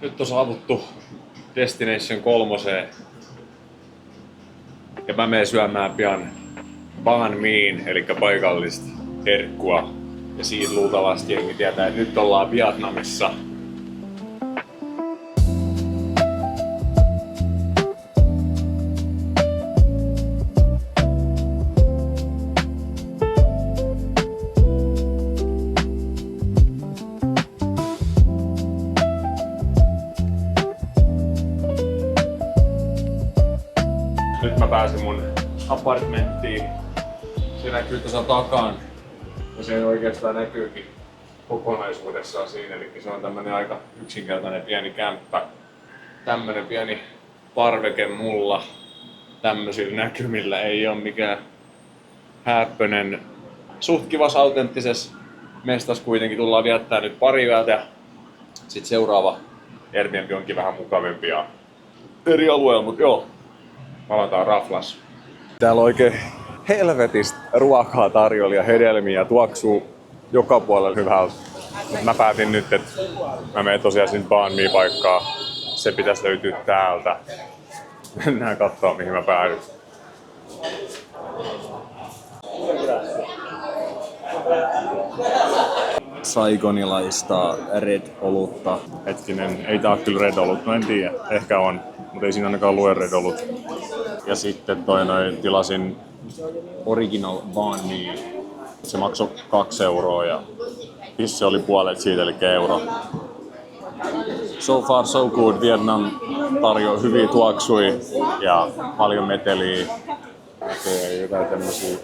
Nyt on saavuttu Destination 3. Ja mä menen syömään pian banh miin, eli paikallista herkkua. Ja siitä luultavasti jengi tietää, että nyt ollaan Vietnamissa. Nyt mä pääsin mun apartmenttiin. Se näkyy tuossa takaan. Ja se oikeastaan näkyykin kokonaisuudessaan siinä. Eli se on tämmönen aika yksinkertainen pieni kämppä. Tämmönen pieni parveke mulla. Tämmöisillä näkymillä ei oo mikään häppönen. Suht kivas autenttisessa mestas kuitenkin tullaan viettää nyt pari yötä. Ja sit seuraava Airbnb onkin vähän mukavempi ja eri alueella, mut joo. Palataan raflas. Täällä on oikein helvetistä ruokaa tarjolla ja hedelmiä tuoksuu joka puolella hyvältä. Mut mä päätin nyt, että mä menen tosiaan sinne banh mi paikkaan. Se pitäisi löytyä täältä. Mennään kattoo mihin mä päädyn. Saigonilaista red-olutta. Hetkinen, ei tää oo kyllä red-olut, no en tiedä, ehkä on. Mutta ei siinä ainakaan lue red-olut. Ja sitten tilasin Original Banh Mi. Se maksoi 2 euroa ja pisse oli puolet siitä, eli euro. So far so good. Vietnam tarjoaa hyviä tuoksui ja paljon meteliä. Ja jotain tämmösiä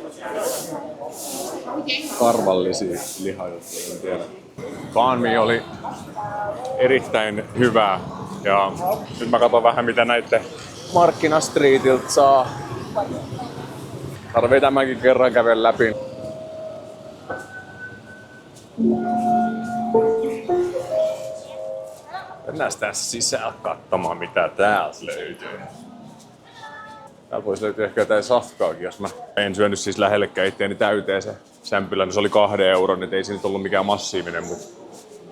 karvallisia lihajuttuja, en tiedä. Banh Mi oli erittäin hyvä. Ja nyt mä katson vähän mitä näitte markkinastriitiltä saa. Tarvii tämänkin kerran kävellä läpi. Mennään tässä sisään katsomaan mitä täältä löytyy. Täällä voisi löytyä ehkä jotain safkaakin, jos mä en syönyt siis lähellekään itteeni täyteen se sämpylä. Se oli 2 euron, et ei se nyt ollut mikään massiivinen, mutta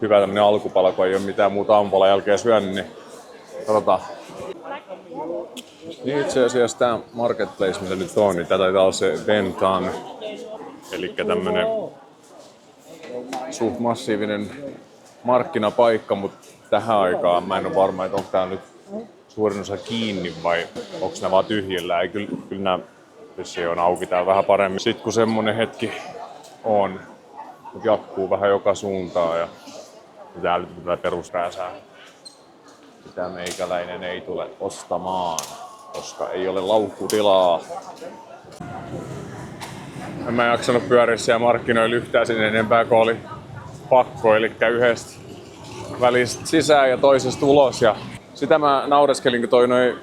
hyvä tämmönen alkupala, kun ei oo mitään muuta aamupalan jälkeen syönyt, niin katsotaan. Niin itse asiassa tää marketplace, mitä nyt on, niin tää taitaa olla se Ventan. Elikkä tämmönen suht massiivinen markkinapaikka, mutta tähän aikaan mä en oo varma, että onko tää nyt suurin osa kiinni vai onko nää vaan tyhjillä. Ei kyllä nää se on auki tää vähän paremmin. Sitten kun semmonen hetki on, jatkuu vähän joka suuntaan ja täällä tätä peruspääsää. Sitä meikäläinen ei tule ostamaan, koska ei ole laukkutilaa. En mä jaksanut pyöriä siellä markkinoilla yhtään sen enempää, kun oli pakko. Eli yhdestä välistä sisään ja toisesta ulos. Ja sitä mä naureskelin, kun toi noin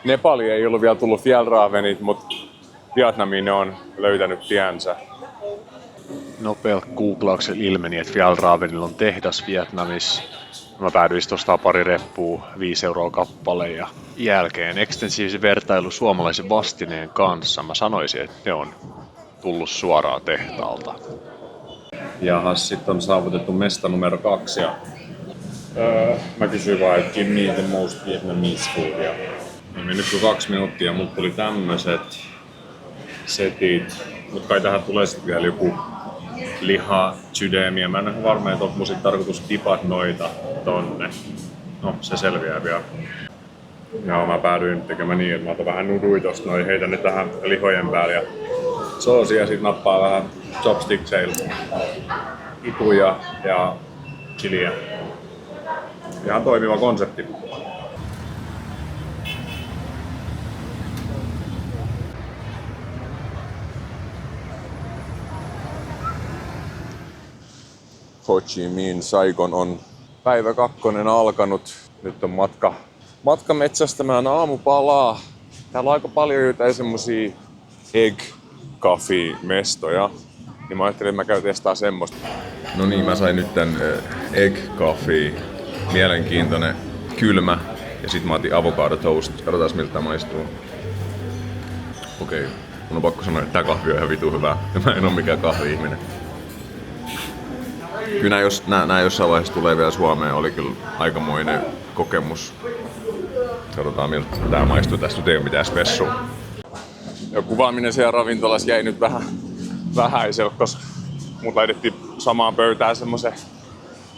Nepali ei ollut vielä tullut fjällravenit, mutta Vietnamiin ne on löytänyt tiensä. Nopealla googlauksella ilmeni, että fjällravenilla on tehdas Vietnamissa. Mä päädyin ostaa pari reppua 5 euroa kappale ja jälkeen ekstensiivisen vertailu suomalaisen vastineen kanssa mä sanoisin, että ne on tullut suoraan tehtaalta. Ja sitten on saavutettu mesta numero 2 ja mä kysyin vaan, että give me the most Vietnamese food. Ja mennyt 2 minuuttia ja mut tuli tämmöset setit, mut kai tähän tulee sitten vielä joku liha, sydämiä. Mä en ole varma, että onko mun sit tarkoitus dipata noita tonne. No, se selviää vielä. Ja mä päädyin tekemään niin, että mä otan vähän nudui tosta noin, heitän ne tähän lihojen päälle ja soosia ja sit nappaa vähän chopstickseilla ituja ja chiliä. Ihan toimiva konsepti. Ho Chi Minh, Saigon on päivä 2 alkanut. Nyt on matka metsästämään aamupalaa. Täällä on aika paljon jotain semmosia egg coffee mestoja. Niin mä ajattelin, että mä käyn testaa semmoista. No niin, mä sain nyt tän egg coffee. Mielenkiintoinen, kylmä. Ja sit mä otin avocado toast. Katsotaan miltä tää maistuu. Okei, mun on pakko sanoa, että tää kahvi on ihan vitu hyvää. Ja mä en oo mikään kahvi-ihminen. Kyllä jos nää jossain vaiheessa tulee vielä Suomeen, oli kyllä aikamoinen kokemus. Katsotaan miltä tää maistuu. Tästä nyt ei oo mitään spessua. Ja kuvaaminen siellä ravintolassa jäi nyt vähän vähäisellä, koska mut laitettiin samaan pöytään semmosen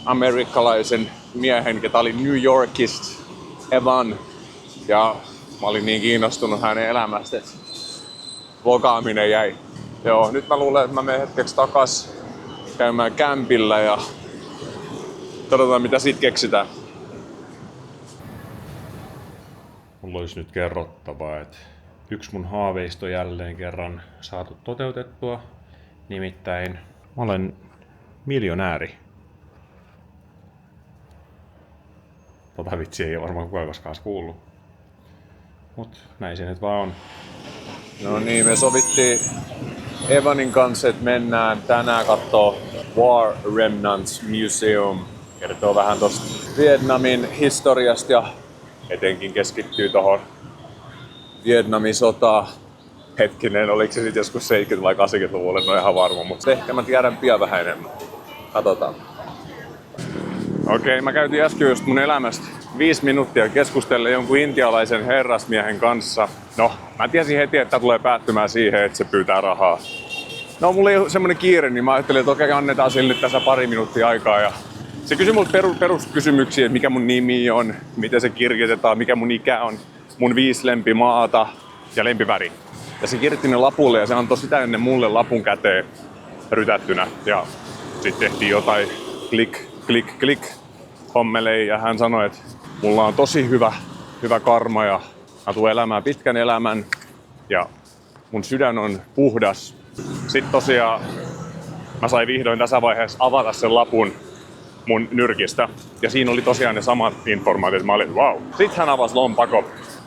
amerikkalaisen miehen, joka oli New Yorkista, Evan. Ja mä olin niin kiinnostunut hänen elämästä, että vlogaaminen jäi. Joo, nyt mä luulen, että mä menen hetkeksi takas käymään kämpillä ja katsotaan mitä sit keksitään. Mulla olisi nyt kerrottavaa, että yksi mun haaveista on jälleen kerran saatu toteutettua. Nimittäin mä olen miljonääri. Tota vitsi ei varmaan kukaan koskaan kuullut. Mut näin se nyt vaan on. No niin, me sovittiin Evanin kanssa, että mennään tänään kattoo War Remnants Museum. Kertoo vähän tosta Vietnamin historiasta ja etenkin keskittyy tohon Vietnamin sotaan. Hetkinen, oliko se sit joskus 70- vai 80-luvulla, en ole ihan varma, mutta ehkä mä tiedän pian vähän enemmän. Katsotaan. Okei, mä käytin äsken just mun elämästä 5 minuuttia keskustellen jonkun intialaisen herrasmiehen kanssa. No, mä tiesin heti, että tulee päättymään siihen, että se pyytää rahaa. No, mulla ei semmonen kiire, niin mä ajattelin, että okei, annetaan sille nyt tässä pari minuuttia aikaa. Ja se kysyi multa peruskysymyksiä, että mikä mun nimi on, miten se kirjoitetaan, mikä mun ikä on, mun 5 lempimaata ja lempiväri. Ja se kirjoitti ne lapulle ja se antoi sitä ennen mulle lapun käteen rytättynä. Ja sitten tehtiin jotain klik hommelei ja hän sanoi, että mulla on tosi hyvä karma ja mä tulen elämään pitkän elämän ja mun sydän on puhdas. Sitten tosiaan mä sain vihdoin tässä vaiheessa avata sen lapun mun nyrkistä ja siinä oli tosiaan ne samat informaatiot. Mä olin, wow. Sitten hän avasi lompakon,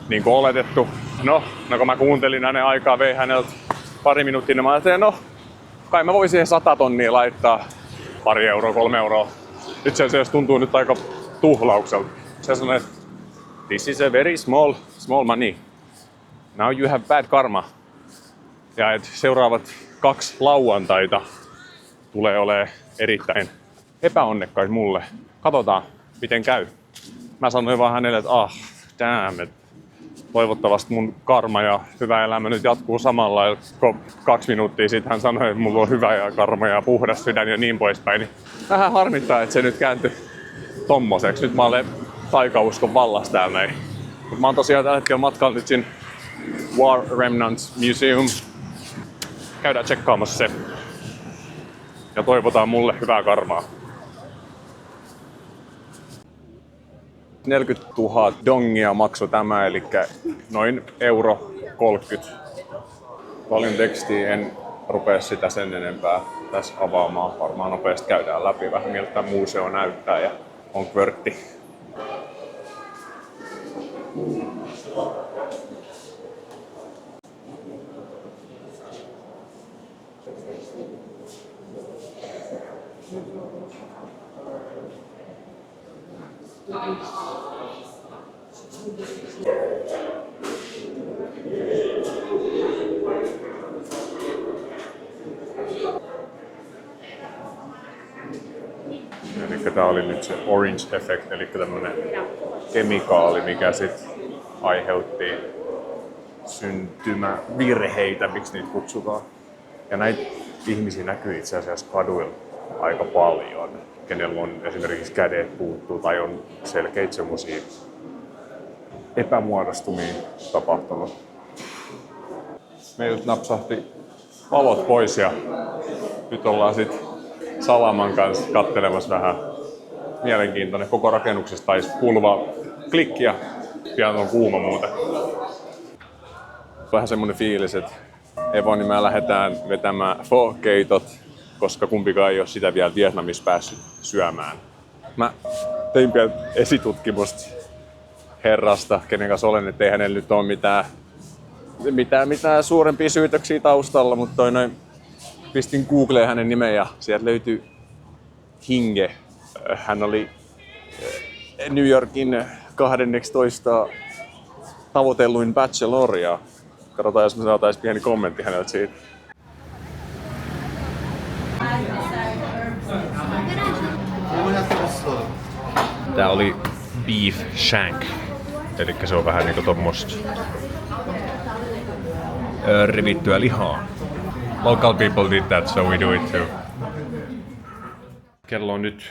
niin kuin oletettu. No kun mä kuuntelin hänen aikaa, vei häneltä pari minuuttia, niin mä ajattelin, no kai mä voisin siihen 100 tonnia laittaa, 2 euroa, 3 euroa. Itse asiassa tuntuu nyt aika tuhlaukselta. Se sanoi, että this is a very small money. Now you have bad karma. Ja että seuraavat 2 lauantaita tulee olemaan erittäin epäonnekkaita mulle. Katsotaan, miten käy. Mä sanoin vaan hänelle, että damn, että toivottavasti mun karma ja hyvä elämä nyt jatkuu samalla lailla. 2 minuuttia sitten hän sanoi, että mulla on hyvä ja karma ja puhdas sydän ja niin poispäin. Niin vähän harmittaa, että se nyt kääntyi tommoseksi. Nyt mä olen taikauskon vallassa täällä näin. Mut mä oon tosiaan tällä hetkellä matkalla nyt sinne War Remnants Museum. Käydään tsekkaamassa se. Ja toivotaan mulle hyvää karmaa. 40 000 dongia maksoi tämä, eli noin €30. Paljon tekstiä, en rupea sitä sen enempää tässä avaamaan. Varmaan nopeasti käydään läpi vähän miltä tämä museo näyttää ja on kvörtti. Eli tää oli nyt se orange effect, eli tämmönen kemikaali, mikä sit aiheutti syntymävirheitä, miksi niitä kutsutaan. Ja näitä ihmisiä näkyy itse asiassa kaduilla aika paljon, kenellä on esimerkiksi kädet puuttuu tai on selkeitä semmosia epämuodostumia tapahtunut. Meiltä napsahti valot pois ja nyt ollaan sit Salaman kanssa kattelemassa vähän. Mielenkiintoinen. Koko rakennuksesta taisi kuuluva klikkiä. Pian on kuuma muuten. Vähän semmonen fiilis, että Evan ja mä lähdetään vetämään pho-keitot, koska kumpikaan ei ole sitä vielä Vietnamissa päässyt syömään. Mä tein pian esitutkimusta herrasta, kenen kanssa olen, ettei hänellä nyt ole mitään suurempia syytöksiä taustalla, mutta pistin Googleen hänen nimen ja sieltä löytyi Hinge. Hän oli New Yorkin 12 tavoitelluin bachelor ja katsotaan, jos me saataisiin pieni kommentti häneltä siitä. Tää oli beef shank. Elikkä se on vähän niinku tommosta rivittyä lihaa. Local people did that, so we do it too. Kello on nyt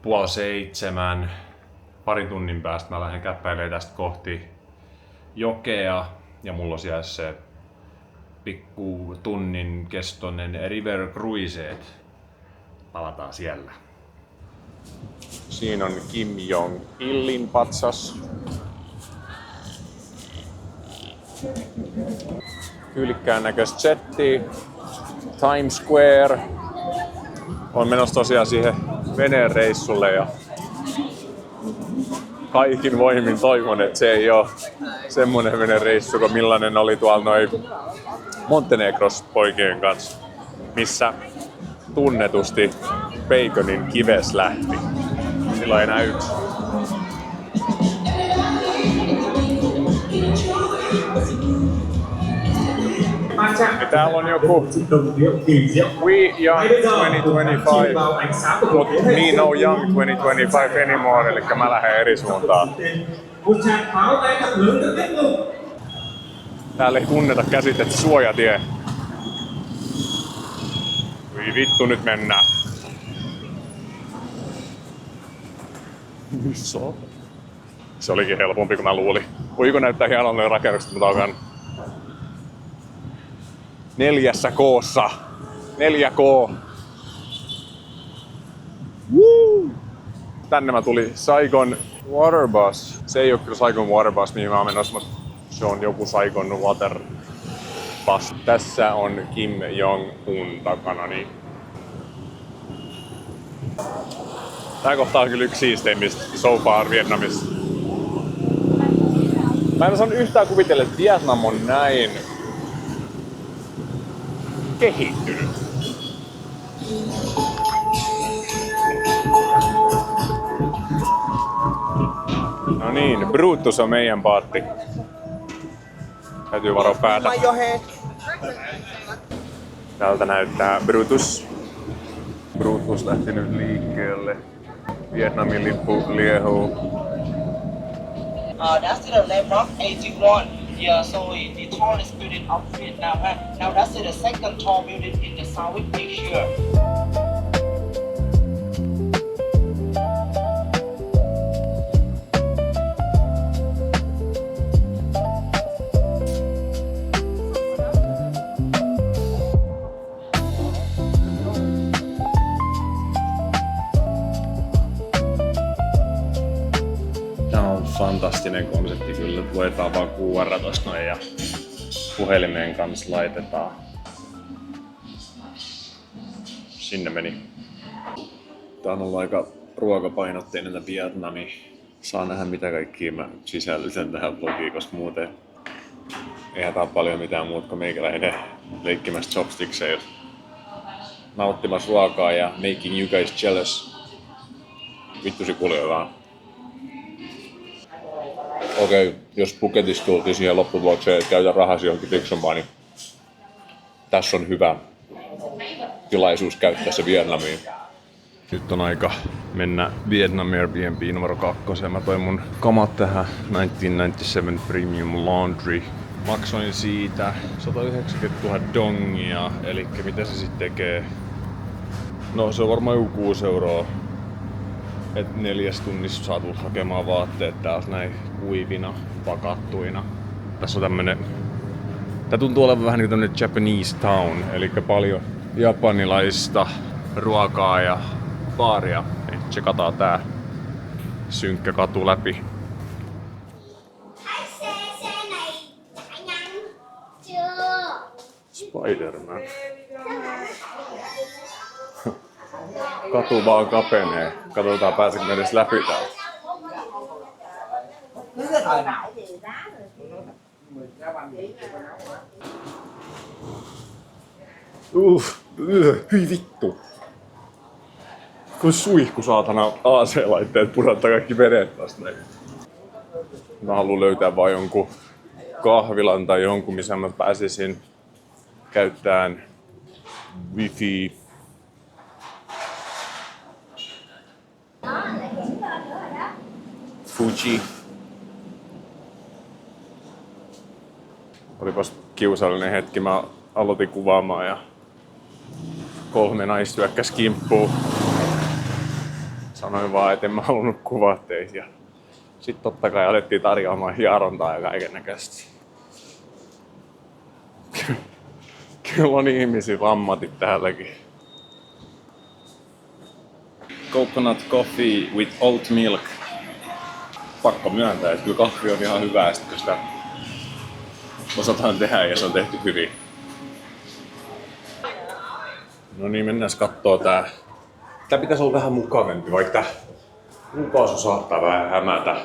6:30. Parin tunnin päästä mä lähden käppäilemään tästä kohti jokea. Ja mulla on siellä se pikku tunnin kestoinen River Cruiset. Palataan siellä. Siinä on Kim Jong-ilin patsas. Tyylikkään näköistä settiä. Times Square. On menossa tosiaan siihen veneen reissulle ja kaikin voimin toivon, että se ei oo semmonen venereissu kuin millainen oli tuolla noin Montenegros poikien kanssa, missä tunnetusti Baconin kives lähti. Silloin enää yksi. Ja täällä on joku We Young 2025, but me no Young 2025 anymore, eli mä lähden eri suuntaan. Täällä ei tunneta käsitettä suojatie. Voi vittu, nyt mennään. Se olikin helpompi kuin mä luulin. Voiko näyttää hienolta noin rakennukset, mutta alkan 4K:ssa. 4K. Woo! Tänne mä tuli Saigon Water Bus. Se ei oo kyllä Saigon Water Bus, mihin mä oon menossa, mutta se on joku Saigon Water Bus. Tässä on Kim Jong-un takana. Niin tää kohta on kyllä yksi siisteimmistä so far Vietnamissa. Mä en osannut yhtään kuvitella, että Vietnam on näin kehittynyt. No niin, Brutus on meidän paatti. Täytyy varoa päätä. Täältä näyttää Brutus. Brutus lähti nyt liikkeelle. Vietnamin lippu liehuu. That's to the landmark 81. Yeah, so the tallest building of Vietnam. Now that's the second tall building in the Southeast Asia. Tämä on fantastinen konsepti kyllä. Luetaan vaan QR tosta noin ja puhelimeen kanssa laitetaan. Sinne meni. Tää on ollut aika ruokapainotteinen tää Vietnami. Saa nähdä mitä kaikkia mä sisällytän tähän vlogiin, koska muuten eihän tää ole paljon mitään muuta kuin meikäläinen leikkimässä chopstickseja, nauttimassa ruokaa ja making you guys jealous. Vittusi kuljetaan. Okei, jos Phuketissa tultiin siihen lopputulokseen, että käytä rahasi johonkin fiksumpaan, niin tässä on hyvä tilaisuus käyttää se Vietnamiin. Nyt on aika mennä Vietnam Airbnb numero 2. Mä toin mun kamat tähän 1997 Premium Laundry. Maksoin siitä 190 000 dongia, eli mitä se sitten tekee? No se on varmaan joku 6 euroa. Et 4 tunnissa saa tulla hakemaan vaatteet taas näin kuivina, pakattuina. Tässä on tämmönen... Tää tuntuu olevan vähän niinku tämmönen Japanese town, eli paljon japanilaista ruokaa ja baaria. Niin tsekataan tää synkkä katu läpi. Spider-Man. Katu vaan kapenee. Katsotaan pääsenkö edes läpi täältä. Hyi vittu. Kun suihku saatana AC-laitteet pudottaa kaikki vedet tästä näin. Mä haluan löytää vaan jonkun kahvilan tai jonkun, missä mä pääsisin käyttämään wifi. Fuji. Olipas kiusallinen hetki. Mä aloitin kuvaamaan ja 3 naista hyökkäs kimppuun. Sanoin vaan, et en mä halunnut kuvaa teitä. Ja sit totta kai alettiin tarjoamaan hierontaa ja kaikennäköistä. Kyllä on ihmisiä ammatit täälläkin. Coconut coffee with oat milk. Pakko myöntää, että kyllä kahvi on ihan hyvää, kun sitä osataan tehdä ja se on tehty hyvin. No niin, mennään kattoo tää. Tää pitäisi olla vähän mukavempi, vaikka tää lupaasu saattaa vähän hämätä.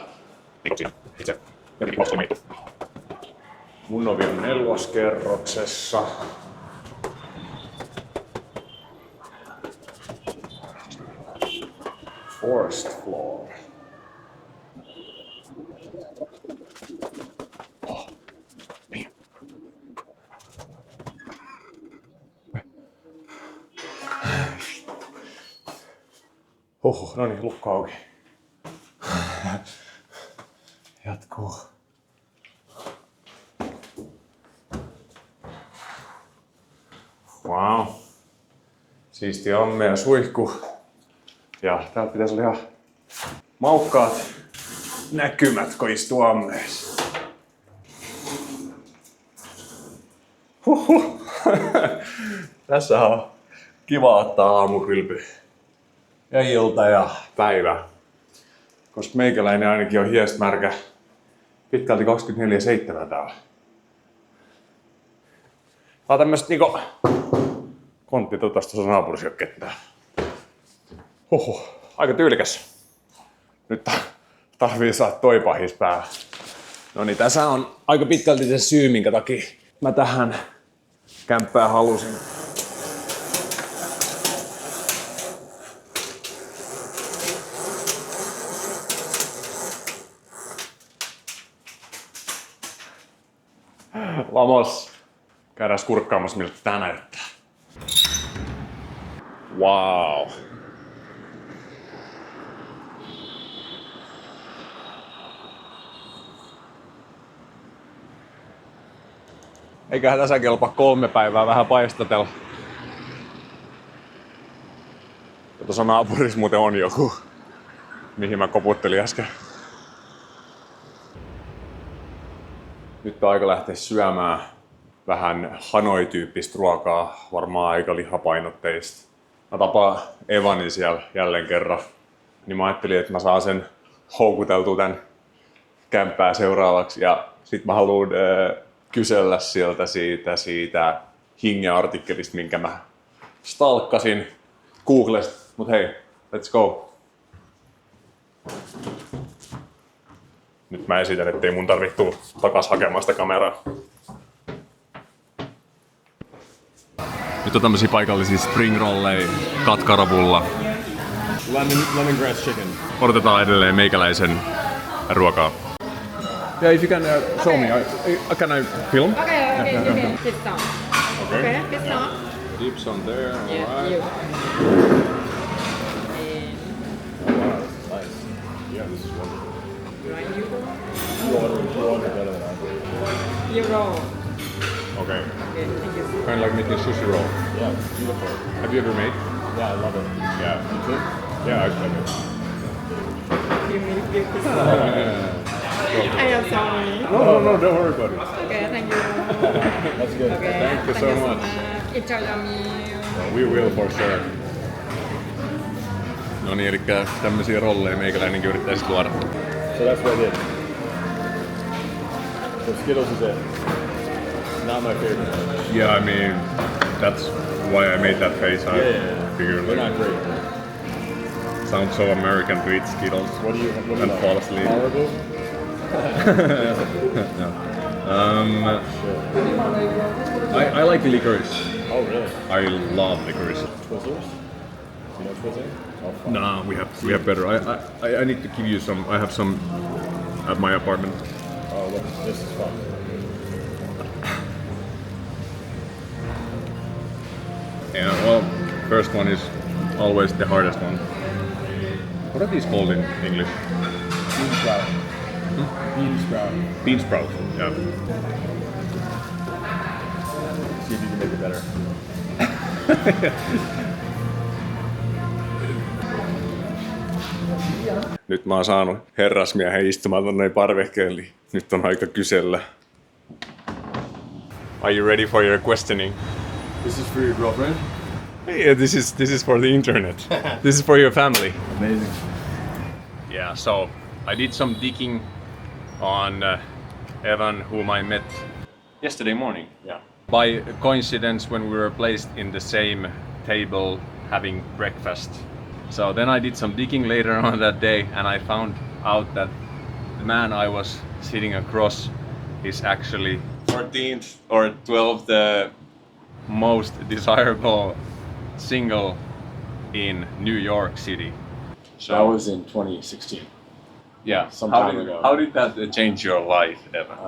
Mun ovi on 4. kerroksessa. Forest floor. Oh. Niin. No niin, lukko auki. Jatkuu. Wow. Siisti amme ja suihku. Ja täällä pitäisi olla ihan maukkaat näkymät, kun istuu ammeessa. Tässä on kiva ottaa aamukylpy. Ja ilta ja päivä. Koska meikäläinen ainakin on hiesmärkä pitkälti 24/7 täällä. Tää on tämmöset niinku kontti tuosta naapurissa ketään. Aika tyylikäs. Nyt tarvii saada toi pahis päähän. No niin, tässä on aika pitkälti se syy, minkä takia mä tähän kämppään halusin. Vamos! Käydään kurkkaamassa, miltä tää näyttää. Wow! Eiköhän tässä kelpaa 3 päivää vähän paistatella. Ja tuossa naapurissa muuten on joku, mihin mä koputtelin äsken. Nyt on aika lähteä syömään vähän Hanoi-tyyppistä ruokaa, varmaan aika lihapainotteista. Mä tapaan Evanin siellä jälleen kerran, niin mä ajattelin, että mä saan sen houkuteltua tän kämppää seuraavaksi. Ja sit mä haluan kysellä sieltä siitä Hinge-artikkelista, minkä mä stalkkasin Googlesta. Mut hei, let's go! Nyt mä esitän, ettei mun tarvitse tulla takas hakemaan sitä kameraa. Nyt on tämmösiä paikallisia spring rolleja, katkarapulla. Lemongrass chicken. Odotetaan edelleen meikäläisen ruokaa. Yeah, if you can show me, can I film? Okay, you can hit some. Okay. Hit some. Dips on there, Yeah, alright. you. Nice. Yeah, this is wonderful. Right, you You're ordering better than I do. You roll. Okay. Okay, thank you. Kind of like making sushi roll. Yeah, beautiful. Have you ever made? Yeah, I love it. Yeah. You too? Yeah, I've done it. You make beautiful. I am sorry. No, don't worry about it. Okay, thank you. That's good. Okay, Thank you so much. Enjoy your meal. We will for sure. No niin, eli tämmösiä rolleja meikäläinenkin yrittäisi tuoda. So that's what I did. So Skittles is it. Not my favorite. Yeah, I mean, that's why I made that face. I figured They're not like, great. sounds so American to eat Skittles What do you and like? fall asleep. Horrible? I like licorice. Oh, really? I love licorice. Twizzlers? You know Twizzlers? Oh, fun. Nah, we have better. I need to give you some. I have some at my apartment. Oh, look, this is fun. Yeah, well, first one is always the hardest one. What are these called in English? Bean sprout. Bean sprout. Bean sprout. Yeah. See if you can make it better. Nyt mä oon saanut herrasmiehen istumaan tonne parvekkeelle. Nyt on aika kysellä. Are you ready for your questioning? This is for your girlfriend? Yeah, this is for the internet. This is for your family. Amazing. Yeah, so I did some digging on Evan, whom I met yesterday morning. Yeah. By coincidence, when we were placed in the same table having breakfast. So then I did some digging later on that day, and I found out that the man I was sitting across is actually 14th or 12th most desirable single in New York City. So That was in 2016. yeah, some how time did, ago. how did that change your life, Evan?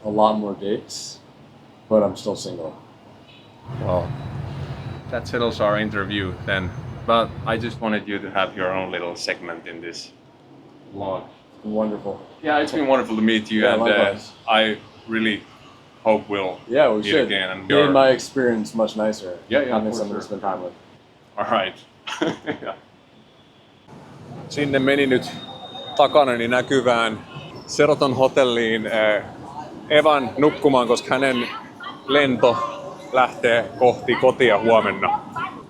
A lot more dates, but I'm still single. Well, that settles our interview then. But I just wanted you to have your own little segment in this vlog. Wonderful. Yeah, it's been wonderful to meet you, Yeah, and likewise. I really hope we'll Yeah, we meet should. again. And Made my experience much nicer. Yeah, having for someone sure. to spend time with. all right. Yeah. Sinne meni nyt takanani näkyvään Sheraton hotelliin Evan nukkumaan, koska hänen lento lähtee kohti kotia huomenna.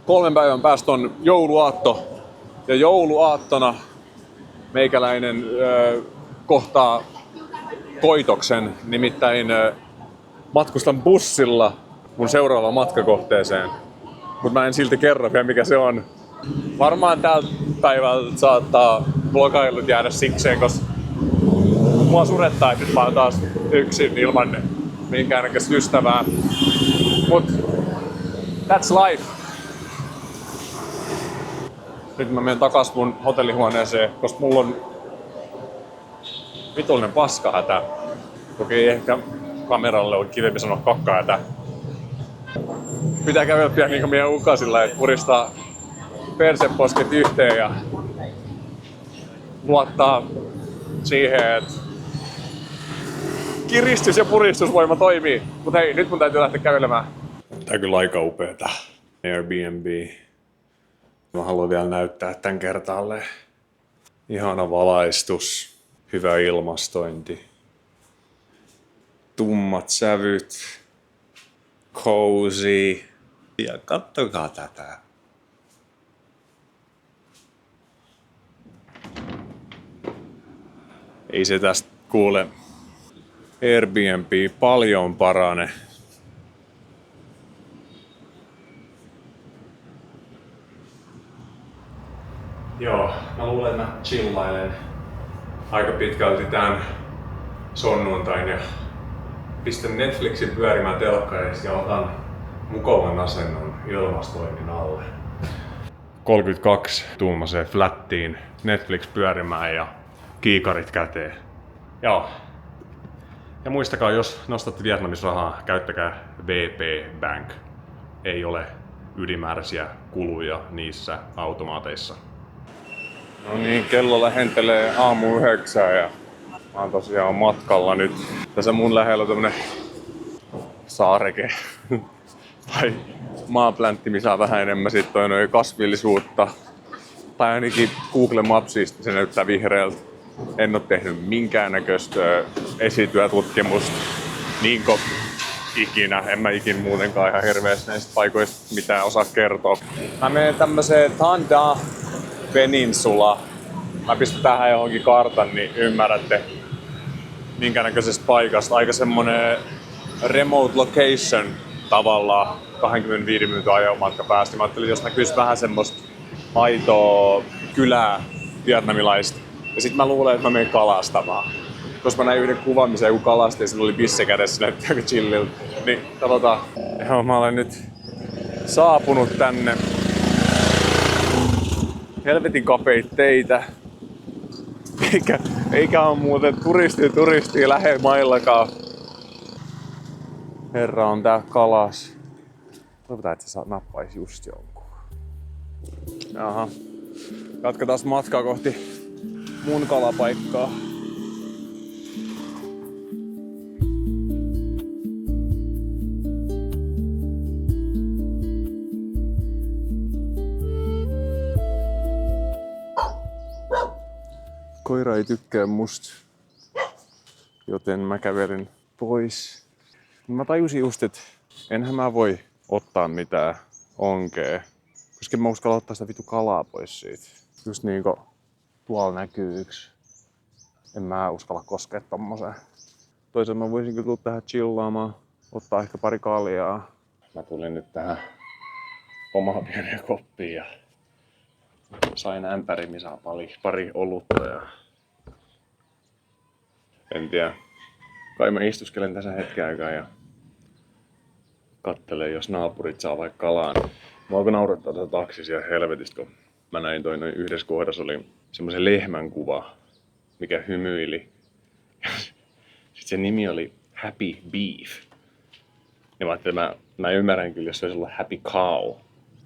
3 päivän päästä on jouluaatto, ja jouluaattona meikäläinen kohtaa koitoksen, nimittäin matkustan bussilla mun seuraavaan matkakohteeseen. Mutta mä en silti kerro vielä mikä se on. Varmaan tältä päivältä saattaa vlogailut jäädä sikseen, koska mua surettaa, että nyt mä oon taas yksin ilman minkäännäköistä ystävää. Mut that's life. Nyt mä menen takas mun hotellihuoneeseen, koska mulla on vitullinen paskahätä. Toki ehkä kameralle on kivempi sanoa kakkahätä. Pitää kävellä pian niinku meidän ukasilla, että puristaa perseposket yhteen ja luottaa siihen, että kiristys- ja puristusvoima toimii. Mut hei, nyt mun täytyy lähteä kävelemään. Tää on kyllä aika upeeta. Airbnb. Mä haluan vielä näyttää tän kertaalleen. Ihana valaistus, hyvä ilmastointi, tummat sävyt, cozy. Ja kattokaa tätä. Ei se tästä kuule Airbnb paljon parane. Joo, mä luulen, että mä chillailen aika pitkälti tän sunnuntain ja pistän Netflixin pyörimään telkkarissa ja otan mukavan asennon ilmastoinnin alle. 32 tuumaseen flattiin, Netflix pyörimään ja kiikarit käteen. Joo. Ja muistakaa, jos nostatte Vietnamissa rahaa, käyttäkää VP Bank. Ei ole ylimääräisiä kuluja niissä automaateissa. No niin, kello lähentelee aamu 9 ja mä oon tosiaan matkalla nyt. Tässä mun lähellä on tämmönen saareke tai maapläntti, missä on vähän enemmän sit toi noin kasvillisuutta. Tai ainakin Google Mapsista se näyttää vihreältä. En oo tehnyt minkäännäköistä esityötutkimusta niinko ikinä. En mä ikin muutenkaan ihan hirveästi näistä paikoista mitään osaa kertoa. Mä menen tämmöseen Tanda Peninsula. Mä pistän tähän johonkin kartan, niin ymmärrätte minkä näköisestä paikasta. Aika semmonen remote location tavallaan 25 minuutin ajomatka päästä. Mä ajattelin, jos näkyis vähän semmoista aitoa kylää vietnamilaista. Ja sit mä luulen, että mä menen kalastamaan. Koska mä näin yhden kuvan, missä joku kalasti ja sillä oli bisse kädessä, näytti aika chilliltä. Niin katsotaan. Joo, mä olen nyt saapunut tänne. Helvetin kapeita teitä. Eikä oo muuten turistia lähemaillakaan. Herra on tää kalas. Toivotaan, että sä nappais just jonkun. Jaha. Jatketaan matkaa kohti mun kalapaikkaa. Koira ei tykkää musta, joten mä kävelin pois. Mä tajusin just, että enhän mä voi ottaa mitään onkea, koska mä uskalla ottaa sitä vitu kalaa pois siitä. Just niinku tuolla näkyy yksi. En mä uskalla koskea tommoseen. Toisaalta mä voisin kyllä tulla tähän chillaamaan, ottaa ehkä pari kaljaa. Mä tulin nyt tähän omaan pieneen koppiin ja sain ämpäri, missä on pari olutta ja en tiedä. Kai mä istuskelen tässä hetken aikaa ja kattelen, jos naapurit saa vaikka kalaa. Mä alkoi naurattaa tätä taksisia helvetistä, kun mä näin noin yhdessä kohdassa oli semmoisen lehmän kuva, mikä hymyili. Sitten se nimi oli Happy Beef. Ja mä ajattelin, mä ymmärrän kyllä, jos se olisi ollut Happy Cow,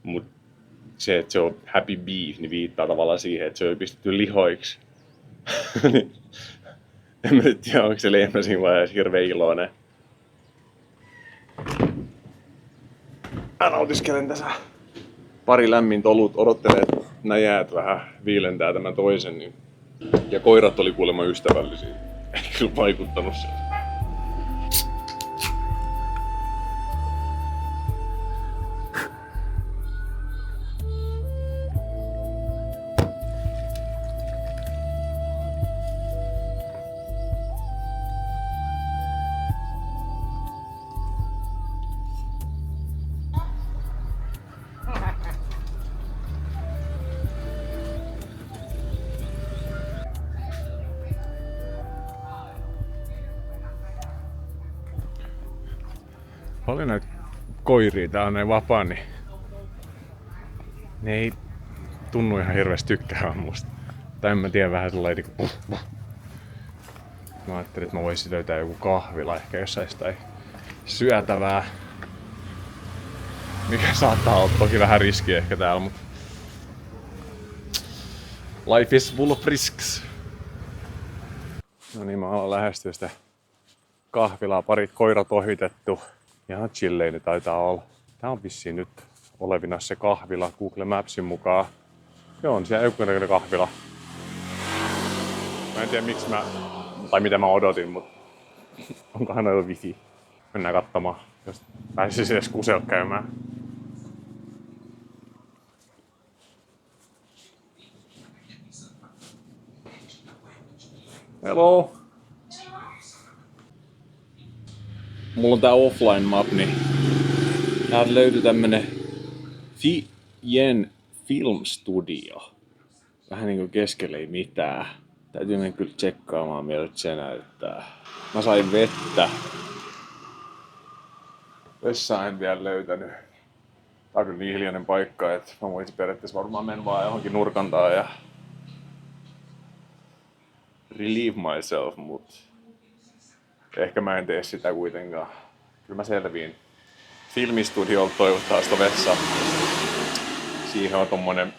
mut se, että se on Happy Beef, niin viittaa tavallaan siihen, että se on pistetty lihoiksi. En mä nyt tiedä, onko se lehmä siinä vaiheessa hirveän iloinen. Mä nautiskelen tässä. Pari lämmintä olut odottelee, että nää jäät vähän viilentää tämän toisen. Niin. Ja koirat oli kuulemma ystävällisiä. Ei kyllä vaikuttanut se. Paljon näitä koiria täällä on näin vapaa, niin ne ei tunnu ihan hirveästi tykkäävän musta. Tai en mä tiedä, vähän tulee niinku Mä ajattelin, että mä voisin löytää joku kahvila ehkä jossain tai syötävää. Mikä saattaa olla toki vähän riskiä ehkä täällä, mutta life is full of risks. No niin, mä alan lähestyä sitä kahvilaa, parit koirat ohitettu. Ihan chilleinen taitaa olla. Tää on vissiin nyt olevina se kahvila Google Mapsin mukaan. Joo, on siellä joku näköinen kahvila. Mä en tiedä miksi tai mitä mä odotin, mutta onkohan noilla wifi. Mennään katsomaan, jos pääsis edes kusella käymään. Hello! Mulla on tää offline map, niin täältä löytyy tämmönen Phi Yen Film Studio. Vähän niinku keskellä ei mitään. Täytyy mennä kyllä tsekkaamaan, miltä se näyttää. Mä sain vettä. Vessaa en vielä löytänyt. Tää on kyllä niin hiljainen paikka, että mä voisin periaatteessa varmaan mennä vaan johonkin nurkantaan ja relieve myself, mut ehkä mä en tee sitä kuitenkaan. Kyllä mä selviin. Filmistudiolta toivottaa sitä vessaa. Siihen on tommonen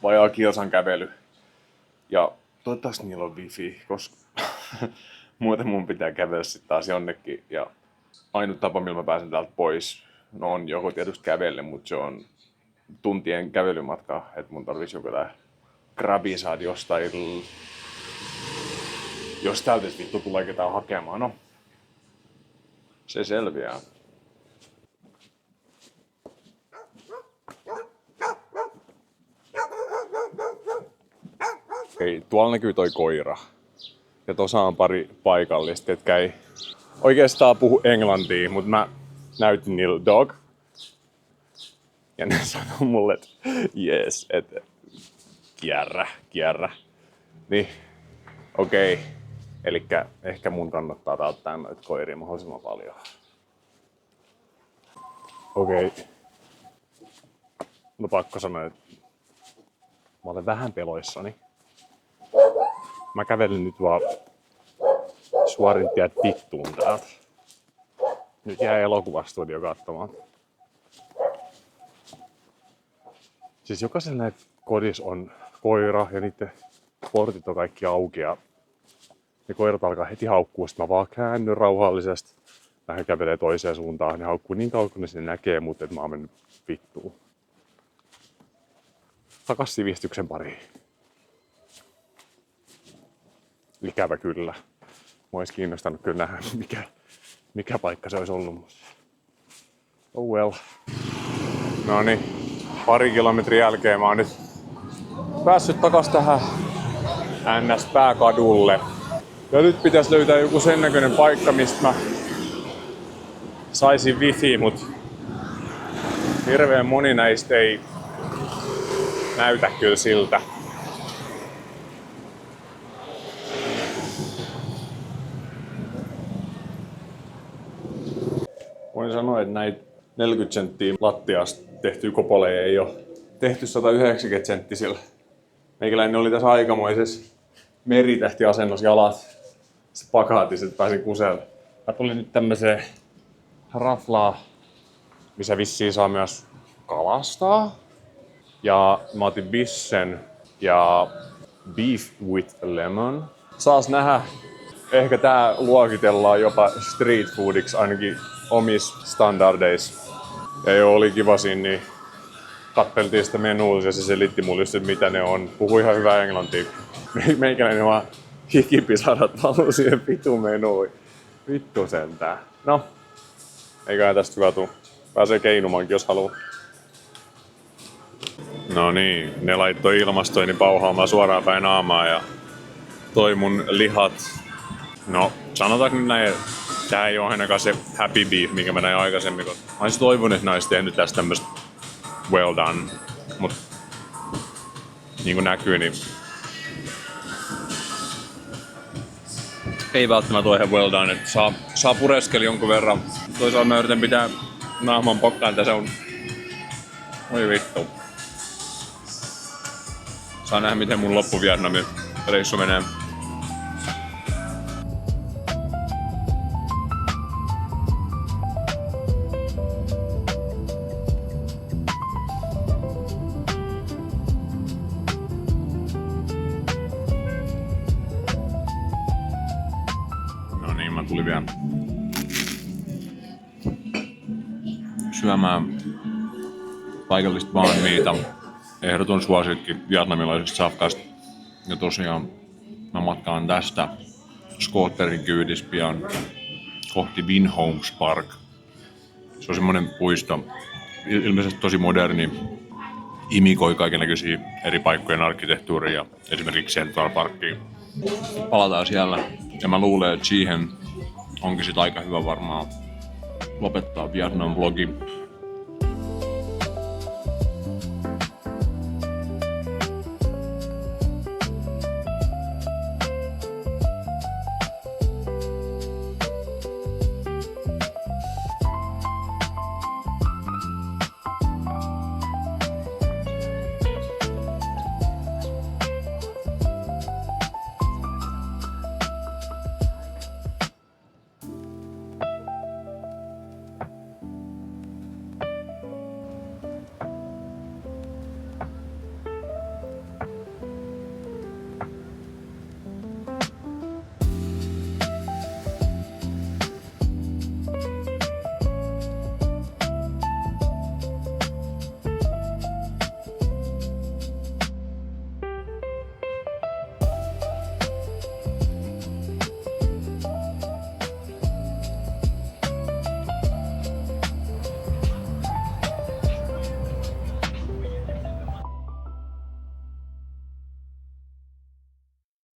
vajaa kilsan kävely. Ja toivottavasti niillä on wifi, koska muuten mun pitää kävellä sit taas jonnekin. Ja ainut tapa, millä mä pääsen täältä pois, no on joko tietysti kävelle, mutta se on tuntien kävelymatka. Että mun tarvitsisi joku tää grabi saada jostain. Jos täältä vittu tulee ketään hakemaan, no se selviää. Okei, tuolla näkyy toi koira. Ja tossa on pari paikallista, ketkä ei oikeastaan puhu englantia, mutta mä näytin niille dog. Ja ne sanoo mulle, että yes, että kierrä. Niin, okei. Elikkä ehkä mun kannattaa tauttaa noita koiria mahdollisimman paljon. Okei. No pakko sanoa, että mä olen vähän peloissani. Mä kävelin nyt vaan suorin tiet vittuun täältä. Nyt jää elokuvastudio katsomaan. Siis jokaisella näitä kodissa on koira ja niiden portit on kaikki auki ja ne koirat alkaa heti haukkua. Sitten mä vaan käännyn rauhallisesti. Lähden kävelee toiseen suuntaan. Ne haukkuu niin kauan, kun ne sinne näkee, mutta mä oon mennyt vittuun. Takas sivistyksen pariin. Ikävä kyllä. Mua olisi kiinnostanut kyllä nähdä, mikä paikka se olisi ollut. Oh well. No niin, pari kilometrin jälkeen mä oon nyt päässyt takas tähän NS-pääkadulle. Ja nyt pitäisi löytää joku sen näköinen paikka, mistä mä saisin wifi, mut hirveän moni näistä ei näytä kyllä siltä. Voin sanoa, että näitä 40 senttiä lattiasta tehtyä kopoleja ei ole tehty 190 senttisillä. Meikäläinen oli tässä aikamoisessa meritähtiasennossa jalat. Se pakaati, että pääsin kuselle. Mä tulin nyt tämmöiseen raflaan, missä vissiin saa myös kalastaa. Ja mä otin bissen ja beef with lemon. Saas nähdä. Ehkä tää luokitellaan jopa street foodiksi ainakin omissa standardeissa. Ja joo, oli kiva siinä, niin katsteltiin sitä menuuta ja se selitti mulle just, että mitä ne on. Puhui ihan hyvää englantia. Meikäläinen vaan hikipisarat valuu siihen vitun menuun. Vittu sentään. No, eiköhän tästä hyvä tuu. Pääsee keinumaankin, jos haluu. No niin, ne laittoi ilmastoinnin pauhaamaan suoraan päin naamaa ja toi mun lihat. No, sanotaanko nyt näin, tää ei oo ainakaan se happy beef, minkä mä näin aikaisemmin. Mä olisin toivonut, että ne olisi tehnyt tästä tämmöstä well done. Mut niin kuin näkyy, niin ei välttämättä ole ihan well done. Että saa pureskeli jonkun verran. Toisaalta mä yritän pitää naaman pokkaan, tässä on... Oi vittu. Saa nähdä, miten mun loppu-Vietnamin reissu menee. No niin, mä tulin vielä syömään paikallista banh miita. Ehdoton suosikki vietnamilaisesta safkasta. Ja tosiaan mä matkaan tästä skootterin kyydissä pian kohti Vinhomes Park. Se on semmonen puisto, ilmeisesti tosi moderni, imikoi kaikennäköisiä eri paikkojen arkkitehtuuria, esimerkiksi Central Parkiin. Palataan siellä ja mä luulen, että siihen onkin sit aika hyvä varmaan lopettaa Vietnam-vlogi.